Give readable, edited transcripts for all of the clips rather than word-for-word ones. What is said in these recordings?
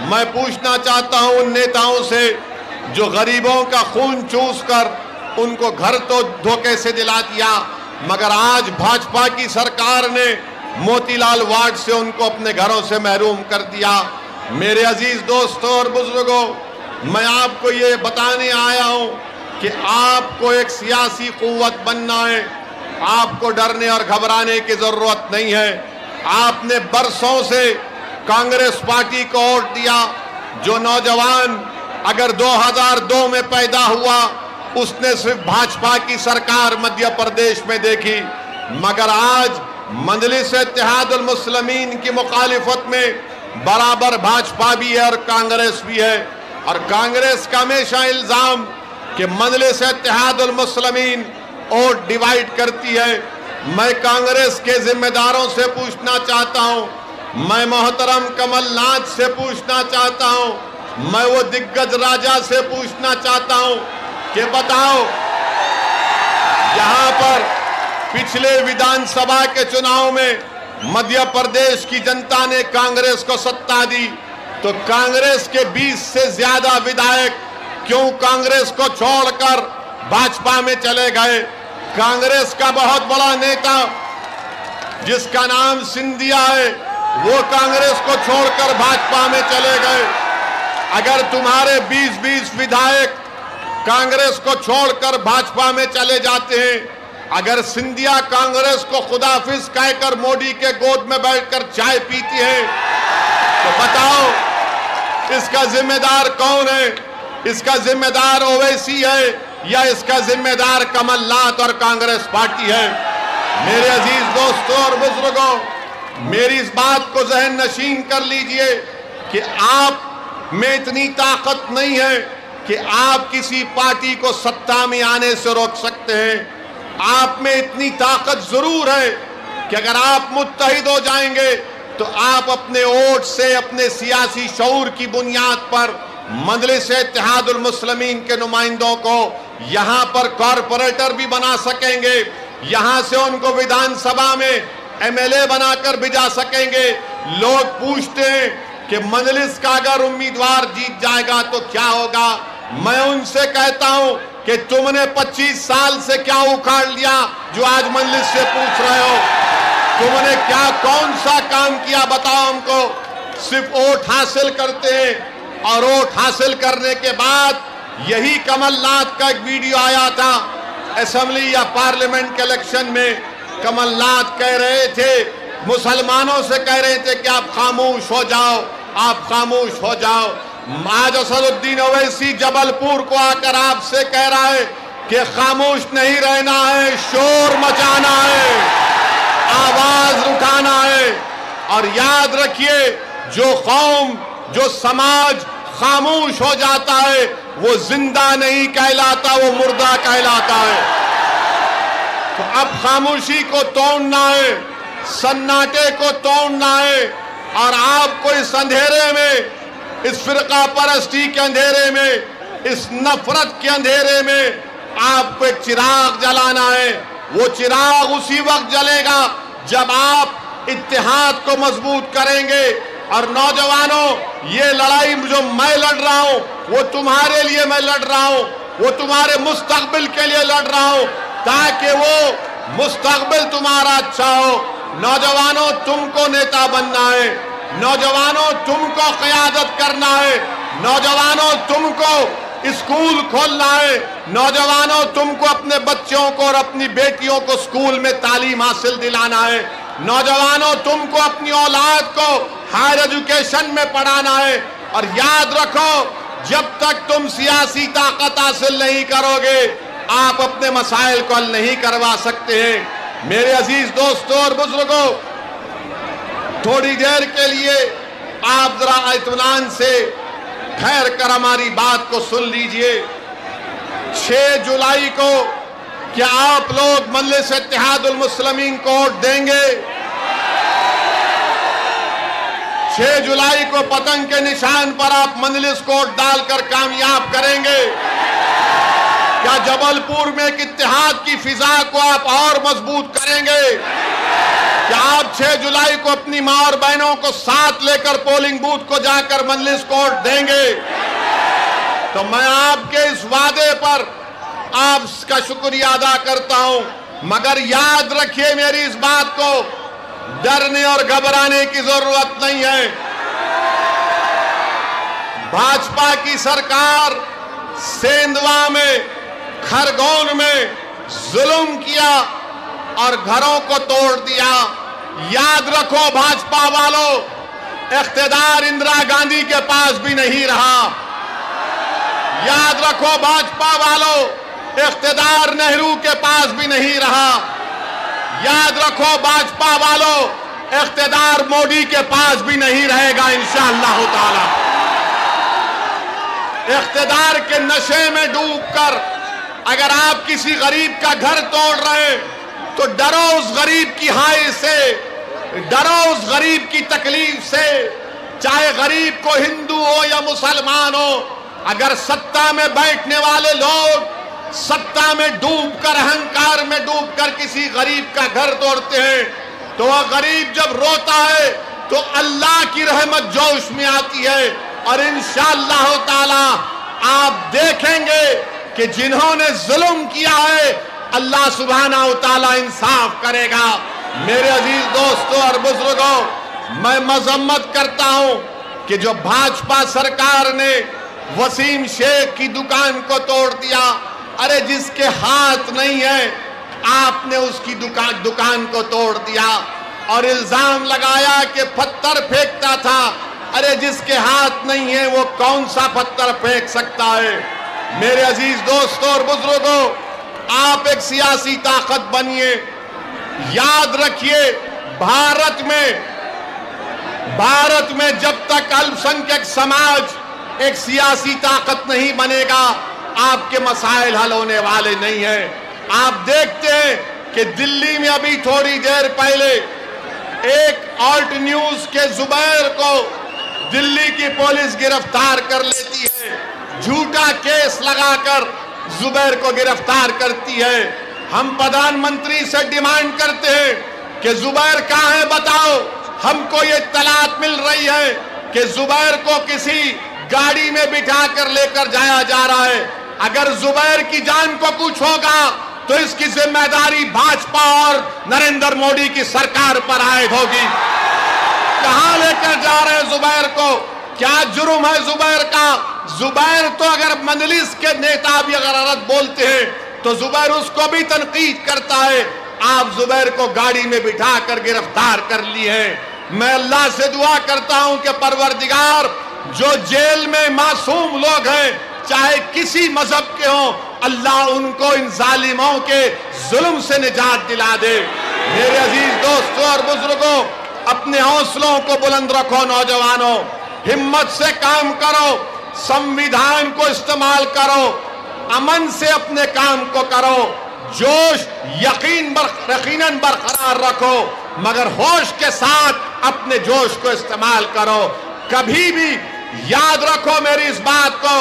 मैं पूछना चाहता हूं उन नेताओं से जो गरीबों का खून चूस कर उनको घर तो धोखे से दिला दिया, मगर आज भाजपा की सरकार ने मोतीलाल वार्ड से उनको अपने घरों से महरूम कर दिया। मेरे अजीज दोस्तों और बुजुर्गों, मैं आपको ये बताने आया हूं कि आपको एक सियासी कुव्वत बनना है। आपको डरने और घबराने की जरूरत नहीं है। आपने बरसों से कांग्रेस पार्टी को वोट दिया। जो नौजवान अगर 2002 में पैदा हुआ उसने सिर्फ भाजपा की सरकार मध्य प्रदेश में देखी, मगर आज मजलिस इत्तेहादुल मुस्लिमीन की मुखालिफत में बराबर भाजपा भी है और कांग्रेस भी है। और कांग्रेस का हमेशा इल्जाम कि मजलिस इत्तेहादुल मुस्लिमीन वोट डिवाइड करती है। मैं कांग्रेस के जिम्मेदारों से पूछना चाहता हूं, मैं मोहतरम कमलनाथ से पूछना चाहता हूं, मैं वो दिग्गज राजा से पूछना चाहता हूं कि बताओ, यहां पर पिछले विधानसभा के चुनाव में मध्य प्रदेश की जनता ने कांग्रेस को सत्ता दी, तो कांग्रेस के 20 से ज्यादा विधायक क्यों कांग्रेस को छोड़कर भाजपा में चले गए? कांग्रेस का बहुत बड़ा नेता जिसका नाम सिंधिया है, वो कांग्रेस को छोड़कर भाजपा में चले गए। अगर तुम्हारे 20-20 विधायक कांग्रेस को छोड़कर भाजपा में चले जाते हैं, अगर सिंधिया कांग्रेस को खुदाफिज कहकर मोदी के गोद में बैठकर चाय पीती है, तो बताओ इसका जिम्मेदार कौन है? इसका जिम्मेदार ओवैसी है या इसका जिम्मेदार कमलनाथ और कांग्रेस पार्टी है? मेरे अजीज दोस्तों और बुजुर्गों, मेरी इस बात को जहन नशीन कर लीजिए कि आप में इतनी ताकत नहीं है कि आप किसी पार्टी को सत्ता में आने से रोक सकते हैं। आप में इतनी ताकत जरूर है कि अगर आप मुत्तहिद हो जाएंगे तो आप अपने वोट से, अपने सियासी शऊर की बुनियाद पर मजलिस इत्तेहादुल मुस्लिमीन के नुमाइंदों को यहां पर कॉरपोरेटर भी बना सकेंगे, यहां से उनको विधानसभा में एमएलए बनाकर भिजा सकेंगे। लोग पूछते हैं कि मजलिस का अगर उम्मीदवार जीत जाएगा तो क्या होगा? मैं उनसे कहता हूं कि तुमने 25 साल से क्या उखाड़ लिया जो आज मजलिस से पूछ रहे हो? तुमने क्या कौन सा काम किया बताओ हमको? सिर्फ वोट हासिल करते हैं और वोट हासिल करने के बाद यही कमलनाथ का एक वीडियो आया था असेंबली या पार्लियामेंट के इलेक्शन में। कमलनाथ कह रहे थे, मुसलमानों से कह रहे थे कि आप खामोश हो जाओ, आप खामोश हो जाओ। आज असदुद्दीन ओवैसी जबलपुर को आकर आपसे कह रहा है कि खामोश नहीं रहना है, शोर मचाना है, आवाज उठाना है। और याद रखिए, जो कौम, जो समाज खामोश हो जाता है वो जिंदा नहीं कहलाता, वो मुर्दा कहलाता है। तो अब खामोशी को तोड़ना है, सन्नाटे को तोड़ना है और आपको इस अंधेरे में, इस फिरका परस्ती के अंधेरे में, इस नफरत के अंधेरे में आपको एक चिराग जलाना है। वो चिराग उसी वक्त जलेगा जब आप इत्तेहाद को मजबूत करेंगे। और नौजवानों, ये लड़ाई जो मैं लड़ रहा हूं वो तुम्हारे लिए मैं लड़ रहा हूं, वो तुम्हारे मुस्तकबिल के लिए लड़ रहा हूं ताकि वो मुस्तकबिल तुम्हारा अच्छा हो। नौजवानों, तुमको नेता बनना है, नौजवानों तुमको क़यादत करना है, नौजवानों तुमको स्कूल खोलना है, नौजवानों तुमको अपने बच्चों को और अपनी बेटियों को स्कूल में तालीम हासिल दिलाना है, नौजवानों तुमको अपनी औलाद को हायर एजुकेशन में पढ़ाना है। और याद रखो, जब तक तुम सियासी ताकत हासिल नहीं करोगे आप अपने मसाइल को हल नहीं करवा सकते हैं। मेरे अजीज दोस्तों और बुजुर्गों, थोड़ी देर के लिए आप जरा इत्मीनान से ठहर कर हमारी बात को सुन लीजिए। 6 जुलाई को क्या आप लोग मजलिस इत्तेहादुल मुस्लिमीन को वोट देंगे? 6 जुलाई को पतंग के निशान पर आप मजलिस को वोट डालकर कामयाब करेंगे? क्या जबलपुर में एक इत्तेहाद की फिजा को आप और मजबूत करेंगे? क्या आप 6 जुलाई को अपनी मां और बहनों को साथ लेकर पोलिंग बूथ को जाकर मजलिस को वोट देंगे? तो मैं आपके इस वादे पर आपका शुक्रिया अदा करता हूं, मगर याद रखिए मेरी इस बात को, डरने और घबराने की जरूरत नहीं है। भाजपा की सरकार सेंधवा में, खरगोन में जुल्म किया और घरों को तोड़ दिया। याद रखो भाजपा वालों, इख्तियार इंदिरा गांधी के पास भी नहीं रहा। याद रखो भाजपा वालों, इख्तियार नेहरू के पास भी नहीं रहा। याद रखो भाजपा वालों, इख्तियार मोदी के पास भी नहीं रहेगा इंशाअल्लाह ताला। इख्तियार के नशे में डूबकर अगर आप किसी गरीब का घर तोड़ रहे हैं तो डरो उस गरीब की हाय से, डरो उस गरीब की तकलीफ से, चाहे गरीब को हिंदू हो या मुसलमान हो। अगर सत्ता में बैठने वाले लोग सत्ता में डूबकर, अहंकार में डूबकर किसी गरीब का घर तोड़ते हैं तो वह गरीब जब रोता है तो अल्लाह की रहमत जोश में आती है और इंशाअल्लाह ताला आप देखेंगे कि जिन्होंने जुल्म किया है अल्लाह सुब्हाना व तआला इंसाफ करेगा। मेरे अजीज दोस्तों और बुजुर्गों, मैं मजम्मत करता हूं कि जो भाजपा सरकार ने वसीम शेख की दुकान को तोड़ दिया, अरे जिसके हाथ नहीं है आपने उसकी दुकान को तोड़ दिया और इल्जाम लगाया कि पत्थर फेंकता था। अरे जिसके हाथ नहीं है वो कौन सा पत्थर फेंक सकता है? मेरे अजीज दोस्तों और बुजुर्गों, आप एक सियासी ताकत बनिए। याद रखिए भारत में जब तक अल्पसंख्यक समाज एक सियासी ताकत नहीं बनेगा आपके मसाइल हल होने वाले नहीं हैं। आप देखते हैं कि दिल्ली में अभी थोड़ी देर पहले एक ऑल्ट न्यूज के जुबैर को दिल्ली की पुलिस गिरफ्तार कर लेती है, झूठा केस लगाकर जुबैर को गिरफ्तार करती है। हम प्रधानमंत्री से डिमांड करते हैं कि जुबैर कहां है बताओ। हमको ये इत्तलात मिल रही है कि जुबैर को किसी गाड़ी में बिठा कर लेकर जाया जा रहा है। अगर जुबैर की जान को कुछ होगा तो इसकी जिम्मेदारी भाजपा और नरेंद्र मोदी की सरकार पर आयद होगी। कहां लेकर जा रहे हैं जुबैर को? क्या जुर्म है जुबैर का? जुबैर तो अगर मजलिस के नेता भी अगर गलत बोलते हैं तो जुबैर उसको भी तनकीद करता है। आप जुबैर को गाड़ी में बिठा कर गिरफ्तार कर लिए हैं। मैं अल्लाह से दुआ करता हूं कि परवरदिगार जो जेल में मासूम लोग हैं चाहे किसी मजहब के हों, अल्लाह उनको इन जालिमों के जुल्म से निजात दिला दे। मेरे अजीज दोस्तों और बुजुर्गों, अपने हौसलों को बुलंद रखो। नौजवानों, हिम्मत से काम करो, संविधान को इस्तेमाल करो, अमन से अपने काम को करो, जोश यकीनन बरकरार रखो, मगर होश के साथ अपने जोश को इस्तेमाल करो। कभी भी याद रखो मेरी इस बात को,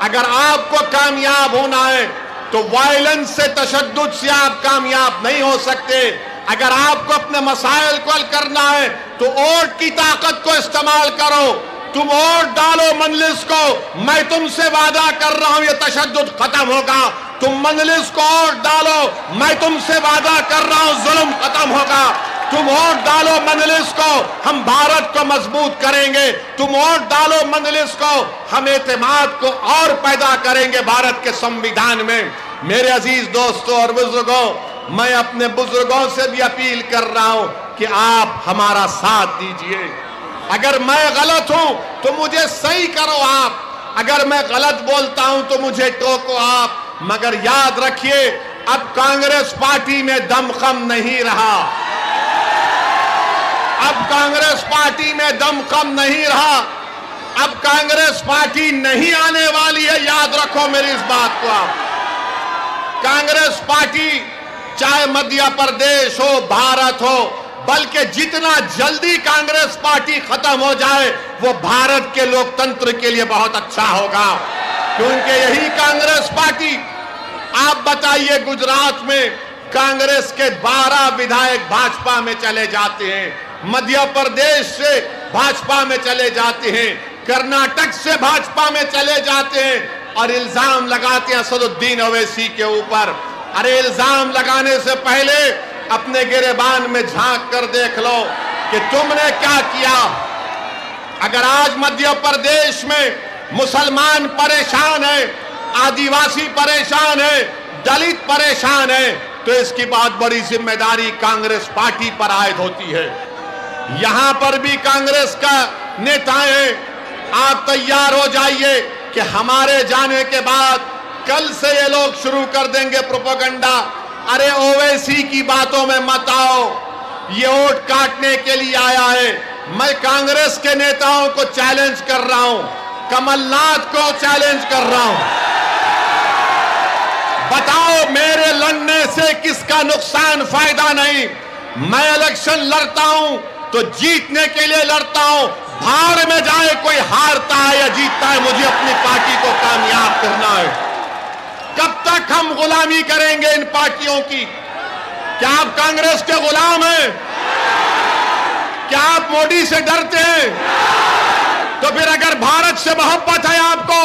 अगर आपको कामयाब होना है तो वायलेंस से, तशद्दुद से आप कामयाब नहीं हो सकते। अगर आपको अपने मसाइल को हल करना है तो वोट की ताकत को इस्तेमाल करो। तुम वोट डालो मजलिस को, मैं तुमसे वादा कर रहा हूं ये तशद्दुद खत्म होगा। तुम मजलिस को वोट डालो, मैं तुमसे वादा कर रहा हूं जुल्म खत्म होगा। तुम वोट डालो मजलिस को, हम भारत को मजबूत करेंगे। तुम वोट डालो मजलिस को, हम एतमाद को और पैदा करेंगे भारत के संविधान में। मेरे अजीज दोस्तों और बुजुर्गों, मैं अपने बुजुर्गों से भी अपील कर रहा हूं कि आप हमारा साथ दीजिए। अगर मैं गलत हूं तो मुझे सही करो आप, अगर मैं गलत बोलता हूं तो मुझे टोको आप, मगर याद रखिए अब कांग्रेस पार्टी में दमखम नहीं रहा। अब कांग्रेस पार्टी में दमखम नहीं रहा। अब कांग्रेस पार्टी नहीं आने वाली है। याद रखो मेरी इस बात को। आप कांग्रेस पार्टी चाहे मध्य प्रदेश हो, भारत हो, बल्कि जितना जल्दी कांग्रेस पार्टी खत्म हो जाए वो भारत के लोकतंत्र के लिए बहुत अच्छा होगा, क्योंकि यही कांग्रेस पार्टी आप बताइए, गुजरात में कांग्रेस के 12 विधायक भाजपा में चले जाते हैं, मध्य प्रदेश से भाजपा में चले जाते हैं, कर्नाटक से भाजपा में चले जाते हैं और इल्जाम लगाते हैं असदुद्दीन ओवैसी के ऊपर। अरे इल्जाम लगाने से पहले अपने गिरेबान में झांक कर देख लो कि तुमने क्या किया। अगर आज मध्य प्रदेश में मुसलमान परेशान है, आदिवासी परेशान है, दलित परेशान है, तो इसकी बहुत बड़ी जिम्मेदारी कांग्रेस पार्टी पर आयद होती है। यहां पर भी कांग्रेस का नेताएं हैं, आप तैयार हो जाइए कि हमारे जाने के बाद कल से ये लोग शुरू कर देंगे प्रोपेगेंडा। अरे ओवैसी की बातों में मत आओ, ये वोट काटने के लिए आया है। मैं कांग्रेस के नेताओं को चैलेंज कर रहा हूं, कमलनाथ को चैलेंज कर रहा हूं, बताओ मेरे लड़ने से किसका नुकसान, फायदा नहीं। मैं इलेक्शन लड़ता हूं तो जीतने के लिए लड़ता हूं, भाड़ में जाए कोई हारता है या जीतता है, मुझे अपनी पार्टी को कामयाब करना है। कब तक हम गुलामी करेंगे इन पार्टियों की? क्या आप कांग्रेस के गुलाम हैं? क्या आप मोदी से डरते हैं? तो फिर अगर भारत से मोहब्बत है आपको,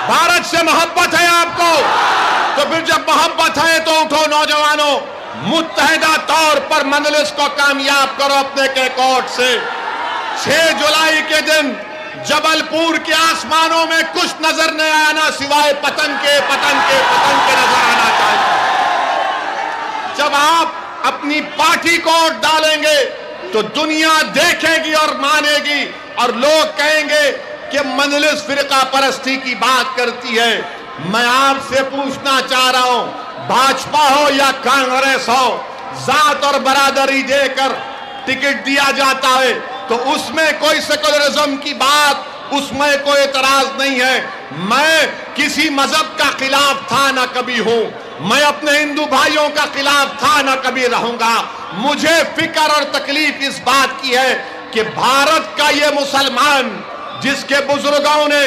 भारत से मोहब्बत है आपको, तो फिर जब मोहब्बत है तो उठो नौजवानों, मुत्तहिदा तौर पर मजलिस को कामयाब करो अपने कैकोट से। 6 जुलाई के दिन जबलपुर के आसमानों में कुछ नजर नहीं आना सिवाय पतंग के, पतंग के, पतंग के नजर आना चाहिए। जब आप अपनी पार्टी को वोट डालेंगे तो दुनिया देखेगी और मानेगी और लोग कहेंगे कि मजलिस फिरका परस्ती की बात करती है। मैं आपसे पूछना चाह रहा हूं, भाजपा हो या कांग्रेस हो, जात और बरादरी देकर टिकट दिया जाता है तो उसमें कोई सेकुलरिज्म की बात, उसमें कोई एतराज नहीं है। मैं किसी मजहब का खिलाफ था ना कभी हूं, मैं अपने हिंदू भाइयों का खिलाफ था ना कभी रहूंगा। मुझे फिक्र और तकलीफ इस बात की है कि भारत का ये मुसलमान जिसके बुजुर्गों ने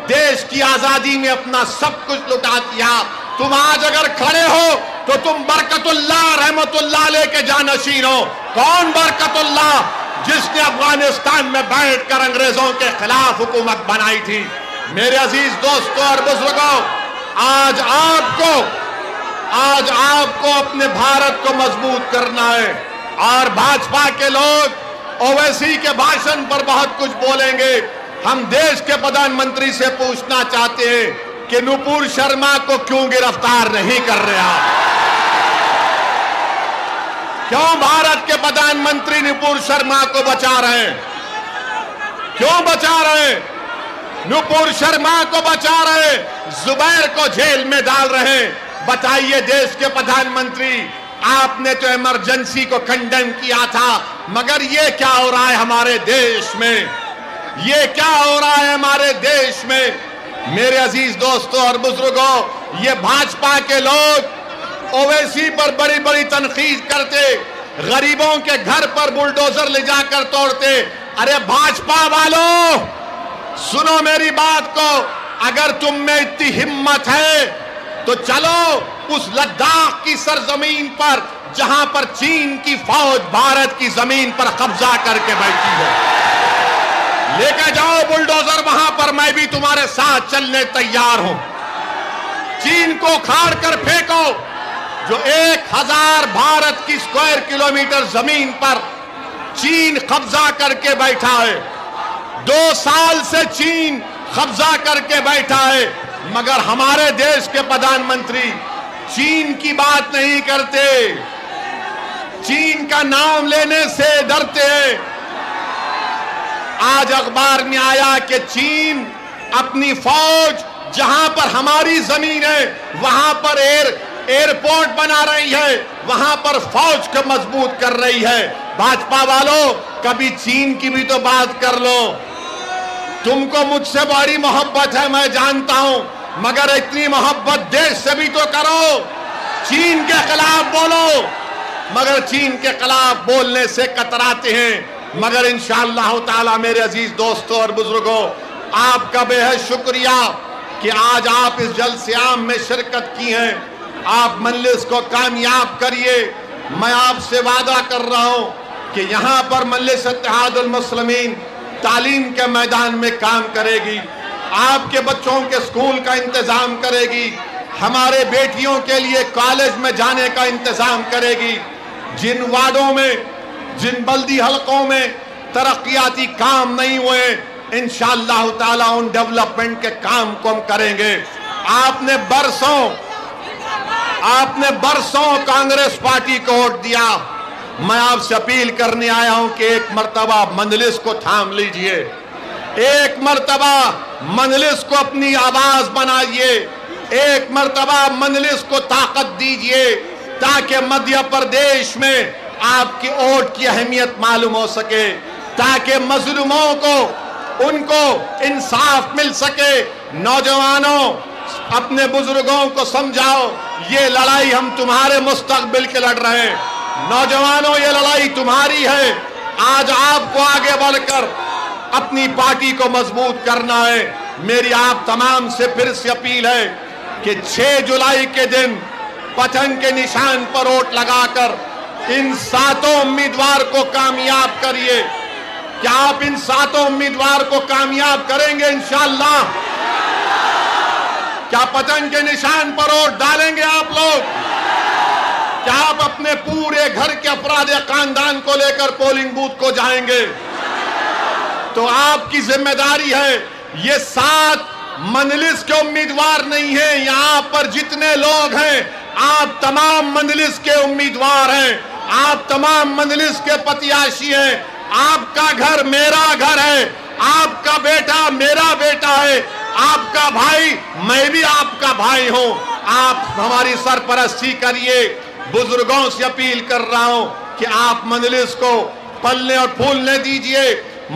देश की आजादी में अपना सब कुछ लुटा दिया, तुम आज अगर खड़े हो तो तुम बरकतुल्लाह रहमतुल्लाह लेके जानशीन हो। कौन बरकतुल्लाह? जिसने अफगानिस्तान में बैठकर अंग्रेजों के खिलाफ हुकूमत बनाई थी। मेरे अजीज दोस्तों और बुजुर्गों, आज आपको अपने भारत को मजबूत करना है। और भाजपा के लोग ओवैसी के भाषण पर बहुत कुछ बोलेंगे। हम देश के प्रधानमंत्री से पूछना चाहते हैं कि नुपुर शर्मा को क्यों गिरफ्तार नहीं कर रहे आप? क्यों भारत के प्रधानमंत्री नुपुर शर्मा को बचा रहे हैं? क्यों बचा रहे हैं? नुपुर शर्मा को बचा रहे, जुबैर को जेल में डाल रहे हैं। बताइए देश के प्रधानमंत्री, आपने तो इमरजेंसी को कंडेम किया था, मगर ये क्या हो रहा है हमारे देश में? ये क्या हो रहा है हमारे देश में? मेरे अजीज दोस्तों और बुजुर्गों, ये भाजपा के लोग ओवैसी पर बड़ी बड़ी तनकीद करते, गरीबों के घर पर बुलडोजर ले जाकर तोड़ते। अरे भाजपा वालों, सुनो मेरी बात को, अगर तुम में इतनी हिम्मत है तो चलो उस लद्दाख की सरजमीन पर जहां पर चीन की फौज भारत की जमीन पर कब्जा करके बैठी है, लेके जाओ बुलडोजर वहां पर, मैं भी तुम्हारे साथ चलने तैयार हूं। चीन को खाड़ कर फेंको, जो 1000 भारत की स्क्वायर किलोमीटर जमीन पर चीन कब्जा करके बैठा है। 2 साल से चीन कब्जा करके बैठा है, मगर हमारे देश के प्रधानमंत्री चीन की बात नहीं करते, चीन का नाम लेने से डरते हैं। आज अखबार में आया कि चीन अपनी फौज जहां पर हमारी जमीन है वहां पर एयरपोर्ट बना रही है, वहां पर फौज को मजबूत कर रही है। भाजपा वालों, कभी चीन की भी तो बात कर लो। तुमको मुझसे बड़ी मोहब्बत है, मैं जानता हूं, मगर इतनी मोहब्बत देश से भी तो करो। चीन के खिलाफ बोलो, मगर चीन के खिलाफ बोलने से कतराते हैं। मगर इंशाअल्लाह ताला मेरे अजीज दोस्तों और बुजुर्गों, आपका बेहद शुक्रिया कि आज आप इस जलसे-आम में शिरकत की हैं। आप मजलिस को कामयाब करिए। मैं आपसे वादा कर रहा हूं कि यहां पर मजलिस इत्तेहादुल मुस्लिमीन तालीम के मैदान में काम करेगी, आपके बच्चों के स्कूल का इंतजाम करेगी, हमारे बेटियों के लिए कॉलेज में जाने का इंतजाम करेगी। जिन वार्डों में, जिन बल्दी हलकों में तरक्याती काम नहीं हुए, इंशाअल्लाह ताला उन डेवलपमेंट के काम को हम करेंगे। आपने बरसों कांग्रेस पार्टी को वोट दिया। मैं आपसे अपील करने आया हूं कि एक मर्तबा मजलिस को थाम लीजिए, एक मर्तबा मजलिस को अपनी आवाज बनाइए, एक मर्तबा मजलिस को ताकत दीजिए, ताकि मध्य प्रदेश में आपकी वोट की अहमियत मालूम हो सके, ताकि मजलूमों को उनको इंसाफ मिल सके। नौजवानों, अपने बुजुर्गों को समझाओ, ये लड़ाई हम तुम्हारे मुस्तकबिल के लड़ रहे हैं। नौजवानों, ये लड़ाई तुम्हारी है। आज आपको आगे बढ़कर अपनी पार्टी को मजबूत करना है। मेरी आप तमाम से फिर से अपील है कि 6 जुलाई के दिन पतंग के निशान पर वोट लगाकर इन 7 उम्मीदवार को कामयाब करिए। क्या आप इन 7 उम्मीदवार को कामयाब करेंगे इंशाअल्लाह? क्या पतंग के निशान पर वोट डालेंगे आप लोग? क्या आप अपने पूरे घर के अफराद या खानदान को लेकर पोलिंग बूथ को जाएंगे? तो आपकी जिम्मेदारी है। ये 7 मजलिस के उम्मीदवार नहीं है, यहां पर जितने लोग हैं आप तमाम मजलिस के उम्मीदवार हैं, आप तमाम मजलिस के प्रत्याशी हैं। आपका घर मेरा घर है, आपका बेटा मेरा बेटा है, आपका भाई मैं भी आपका भाई हूं। आप हमारी सरपरस्ती करिए। बुजुर्गों से अपील कर रहा हूं कि आप मजलिस को पलने और फूलने दीजिए।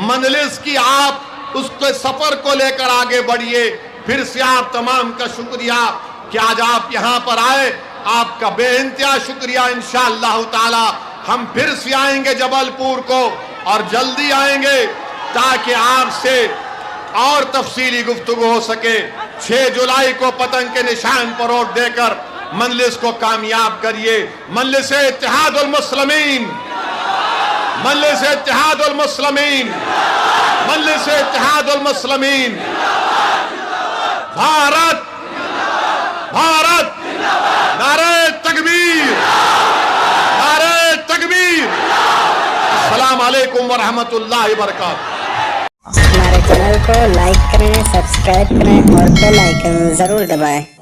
मजलिस की आप उसके सफर को लेकर आगे बढ़िए। फिर से आप तमाम का शुक्रिया कि आज आप यहां पर आए, आपका बेइंतहा शुक्रिया। इंशाअल्लाह ताला हम फिर से आएंगे जबलपुर को और जल्दी आएंगे ताकि आपसे और तफसीली गुफ्तगू हो सके। 6 जुलाई को पतंग के निशान पर वोट देकर मजलिस को कामयाब करिए। मजलिस इत्तेहादुल मुस्लिमीन, मजलिस इत्तेहादुल मुस्लिमीन, मजलिस इत्तेहादुल मुस्लिमीन। भारत भारत, नारे तकबीर, नारे तकबीर। अस्सलाम वालेकुम व रहमतुल्लाहि व बरकातहू। हमारे चैनल को लाइक करें, सब्सक्राइब करें और बेल आइकन जरूर दबाएं।